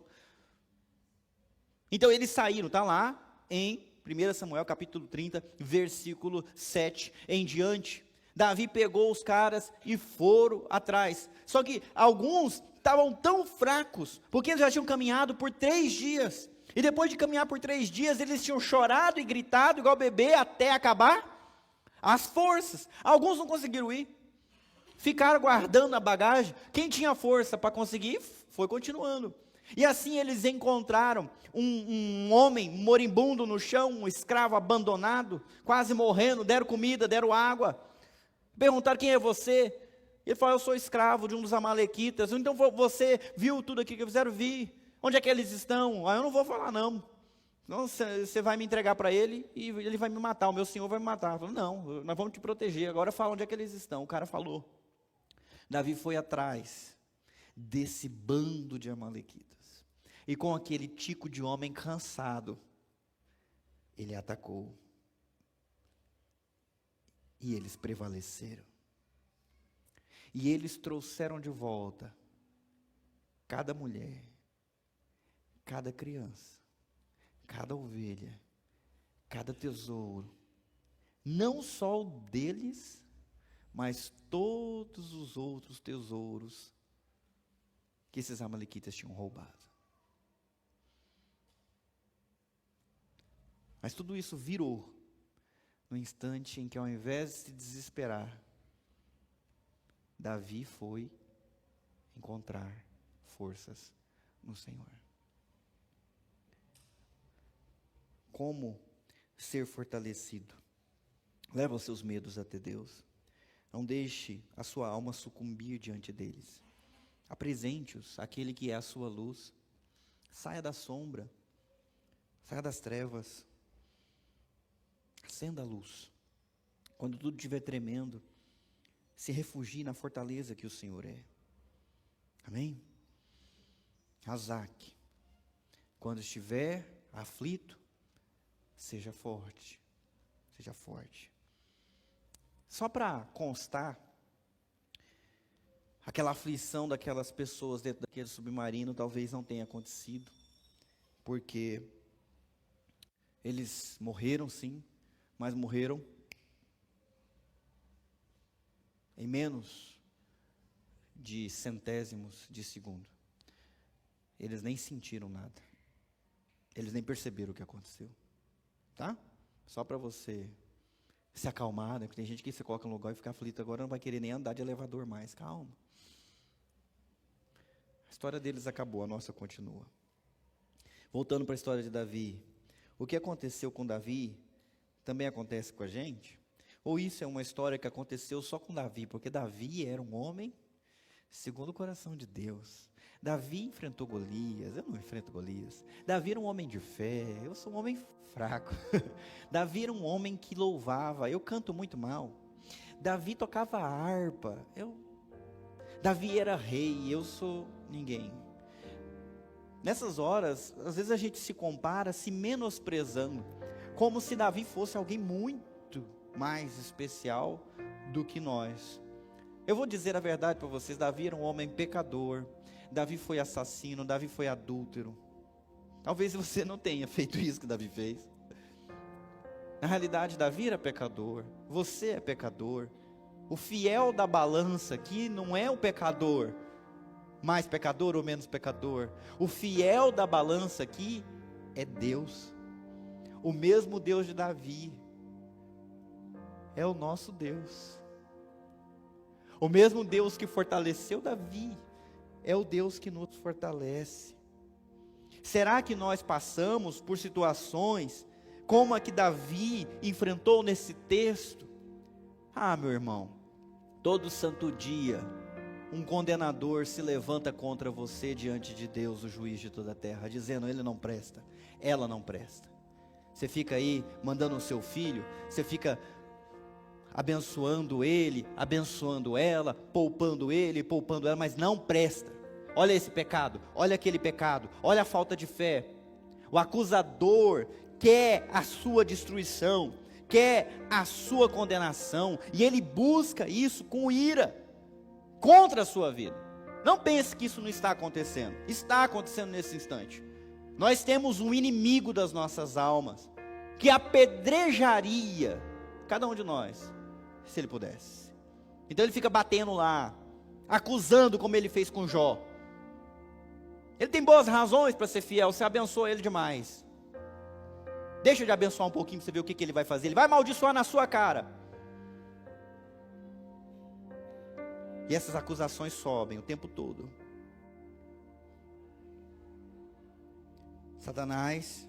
Então eles saíram, está lá em 1 Samuel capítulo 30, versículo 7 em diante. Davi pegou os caras e foram atrás. Só que alguns estavam tão fracos, porque eles já tinham caminhado por 3 dias. E depois de caminhar por 3 dias, eles tinham chorado e gritado igual bebê até acabar as forças. Alguns não conseguiram ir, ficaram guardando a bagagem. Quem tinha força para conseguir, foi continuando. E assim eles encontraram um homem moribundo no chão, um escravo abandonado, quase morrendo. Deram comida, deram água. Perguntaram: quem é você? Ele falou: eu sou escravo de um dos amalequitas. Então você viu tudo aqui que fizeram? Vi. Onde é que eles estão? Eu não vou falar não. Não, você vai me entregar para ele e ele vai me matar, o meu senhor vai me matar. Eu falei: não, nós vamos te proteger, agora fala onde é que eles estão. O cara falou. Davi foi atrás desse bando de amalequitas. E com aquele tico de homem cansado, ele atacou. E eles prevaleceram. E eles trouxeram de volta cada mulher, cada criança, cada ovelha, cada tesouro. Não só o deles, mas todos os outros tesouros que esses amalequitas tinham roubado. Mas tudo isso virou no instante em que, ao invés de se desesperar, Davi foi encontrar forças no Senhor. Como ser fortalecido? Leva os seus medos até Deus. Não deixe a sua alma sucumbir diante deles. Apresente-os àquele que é a sua luz. Saia da sombra, saia das trevas. Acenda a luz. Quando tudo estiver tremendo, se refugie na fortaleza que o Senhor é. Amém? Azaque, quando estiver aflito, seja forte. Seja forte. Só para constar, aquela aflição daquelas pessoas dentro daquele submarino talvez não tenha acontecido, porque eles morreram sim, mas morreram em menos de centésimos de segundo. Eles nem sentiram nada. Eles nem perceberam o que aconteceu. Tá? Só para você se acalmar, né? Porque tem gente que se coloca no lugar e fica aflito agora, não vai querer nem andar de elevador mais. Calma. A história deles acabou, a nossa continua. Voltando para a história de Davi. O que aconteceu com Davi também acontece com a gente? Ou isso é uma história que aconteceu só com Davi? Porque Davi era um homem segundo o coração de Deus. Davi enfrentou Golias, eu não enfrento Golias. Davi era um homem de fé, eu sou um homem fraco. Davi era um homem que louvava, eu canto muito mal. Davi tocava harpa, Davi era rei, eu sou ninguém. Nessas horas, às vezes a gente se compara, se menosprezando, como se Davi fosse alguém muito mais especial do que nós. Eu vou dizer a verdade para vocês: Davi era um homem pecador. Davi foi assassino, Davi foi adúltero. Talvez você não tenha feito isso que Davi fez. Na realidade, Davi era pecador, você é pecador. O fiel da balança aqui não é o pecador, mais pecador ou menos pecador. O fiel da balança aqui é Deus. O mesmo Deus de Davi é o nosso Deus. O mesmo Deus que fortaleceu Davi é o Deus que nos fortalece. Será que nós passamos por situações como a que Davi enfrentou nesse texto? Ah, meu irmão, todo santo dia um condenador se levanta contra você diante de Deus, o juiz de toda a terra, dizendo: ele não presta, ela não presta. Você fica aí mandando o seu filho, você fica abençoando ele, abençoando ela, poupando ele, poupando ela, mas não presta. Olha esse pecado, olha aquele pecado, olha a falta de fé. O acusador quer a sua destruição, quer a sua condenação, e ele busca isso com ira contra a sua vida. Não pense que isso não está acontecendo. Está acontecendo nesse instante. Nós temos um inimigo das nossas almas que apedrejaria cada um de nós, se ele pudesse. Então ele fica batendo lá, acusando, como ele fez com Jó. Ele tem boas razões para ser fiel, você abençoa ele demais. Deixa de abençoar um pouquinho para você ver o que ele vai fazer. Ele vai amaldiçoar na sua cara. E essas acusações sobem o tempo todo. Satanás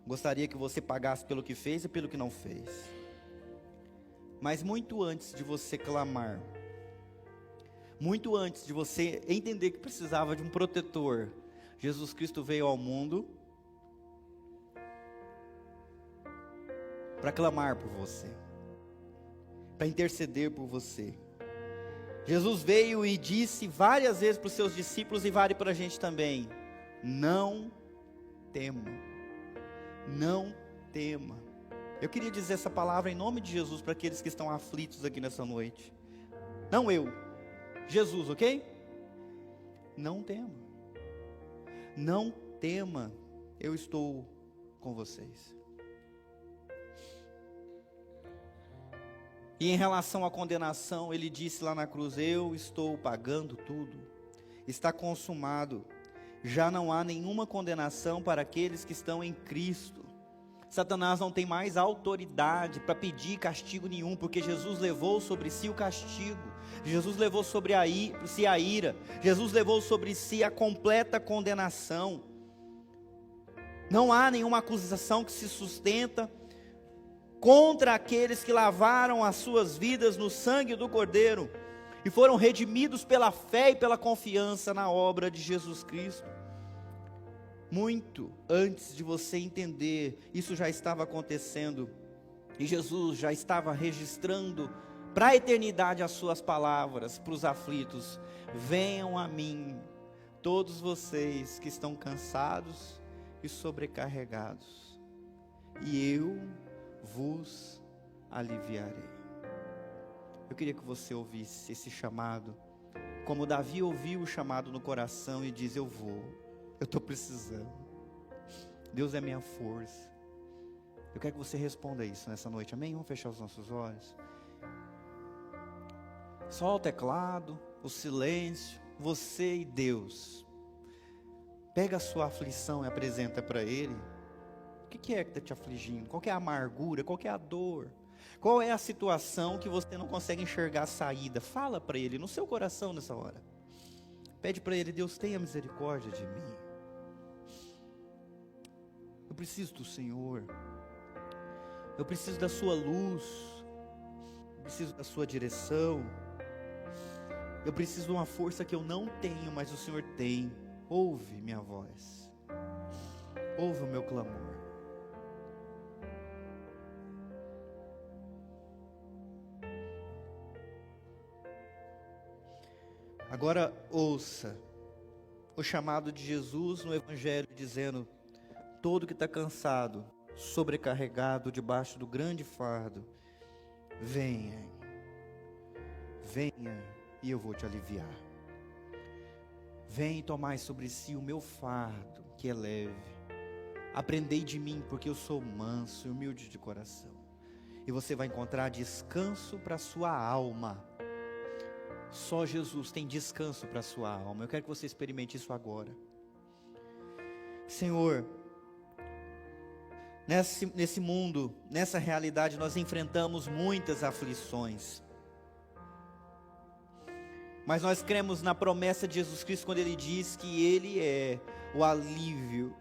gostaria que você pagasse pelo que fez e pelo que não fez. Mas muito antes de você clamar, muito antes de você entender que precisava de um protetor, Jesus Cristo veio ao mundo para clamar por você, para interceder por você. Jesus veio e disse várias vezes para os seus discípulos, e vale para a gente também: não tema, não tema. Eu queria dizer essa palavra em nome de Jesus para aqueles que estão aflitos aqui nessa noite. Não eu, Jesus, ok? Não tema. Não tema, eu estou com vocês. E em relação à condenação, ele disse lá na cruz: eu estou pagando tudo, está consumado, já não há nenhuma condenação para aqueles que estão em Cristo. Satanás não tem mais autoridade para pedir castigo nenhum, porque Jesus levou sobre si o castigo, Jesus levou sobre si a ira, Jesus levou sobre si a completa condenação. Não há nenhuma acusação que se sustenta contra aqueles que lavaram as suas vidas no sangue do Cordeiro e foram redimidos pela fé e pela confiança na obra de Jesus Cristo. Muito antes de você entender, isso já estava acontecendo, e Jesus já estava registrando para a eternidade as suas palavras para os aflitos: venham a mim, todos vocês que estão cansados e sobrecarregados, e eu vos aliviarei. Eu queria que você ouvisse esse chamado, como Davi ouviu o chamado no coração e diz: eu vou, eu estou precisando, Deus é minha força. Eu quero que você responda isso nessa noite, amém? Vamos fechar os nossos olhos. Só o teclado, o silêncio, você e Deus. Pega a sua aflição e apresenta para Ele. O que é que está te afligindo? Qual que é a amargura? Qual que é a dor? Qual é a situação que você não consegue enxergar a saída? Fala para Ele no seu coração nessa hora. Pede para Ele: Deus, tenha misericórdia de mim. Eu preciso do Senhor. Eu preciso da sua luz. Eu preciso da sua direção. Eu preciso de uma força que eu não tenho, mas o Senhor tem. Ouve minha voz. Ouve o meu clamor. Agora ouça o chamado de Jesus no Evangelho, dizendo: todo que está cansado, sobrecarregado, debaixo do grande fardo, venha e eu vou te aliviar. Vem tomai sobre si o meu fardo, que é leve. Aprendei de mim, porque eu sou manso e humilde de coração. E você vai encontrar descanso para a sua alma. Só Jesus tem descanso para a sua alma. Eu quero que você experimente isso agora. Senhor, nesse mundo, nessa realidade, nós enfrentamos muitas aflições. Mas nós cremos na promessa de Jesus Cristo quando Ele diz que Ele é o alívio.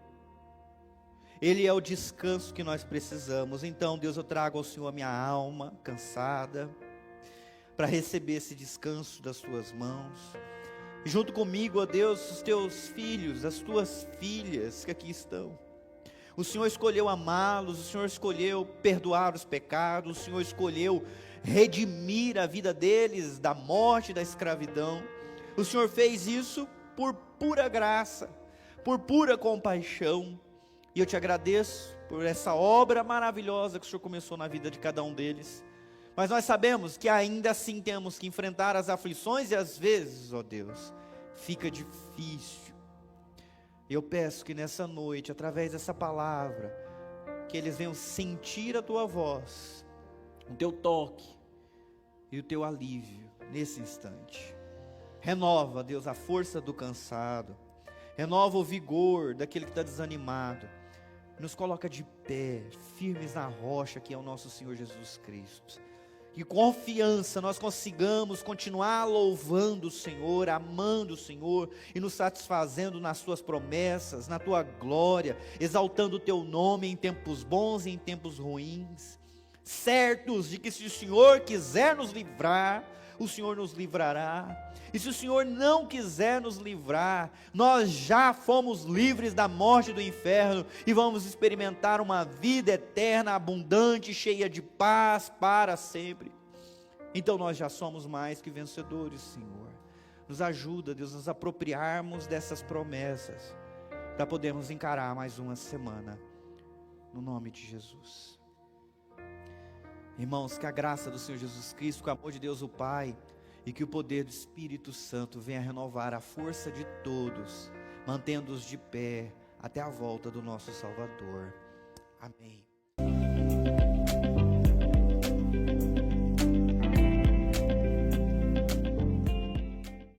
Ele é o descanso que nós precisamos. Então, Deus, eu trago ao Senhor a minha alma cansada, para receber esse descanso das Tuas mãos. E junto comigo, ó Deus, os Teus filhos, as Tuas filhas que aqui estão. O Senhor escolheu amá-los, o Senhor escolheu perdoar os pecados, o Senhor escolheu redimir a vida deles da morte e da escravidão. O Senhor fez isso por pura graça, por pura compaixão. E eu te agradeço por essa obra maravilhosa que o Senhor começou na vida de cada um deles. Mas nós sabemos que ainda assim temos que enfrentar as aflições e às vezes, ó Deus, fica difícil. Eu peço que nessa noite, através dessa palavra, que eles venham sentir a Tua voz, o Teu toque e o Teu alívio nesse instante. Renova, Deus, a força do cansado, renova o vigor daquele que está desanimado, nos coloca de pé, firmes na rocha que é o nosso Senhor Jesus Cristo. Que confiança nós consigamos continuar louvando o Senhor, amando o Senhor e nos satisfazendo nas Tuas promessas, na Tua glória, exaltando o Teu nome em tempos bons e em tempos ruins, certos de que se o Senhor quiser nos livrar, o Senhor nos livrará. E se o Senhor não quiser nos livrar, nós já fomos livres da morte e do inferno e vamos experimentar uma vida eterna, abundante, cheia de paz para sempre. Então nós já somos mais que vencedores, Senhor. Nos ajuda, Deus, nos apropriarmos dessas promessas para podermos encarar mais uma semana, no nome de Jesus. Irmãos, que a graça do Senhor Jesus Cristo, que o amor de Deus o Pai e que o poder do Espírito Santo venha renovar a força de todos, mantendo-os de pé até a volta do nosso Salvador. Amém.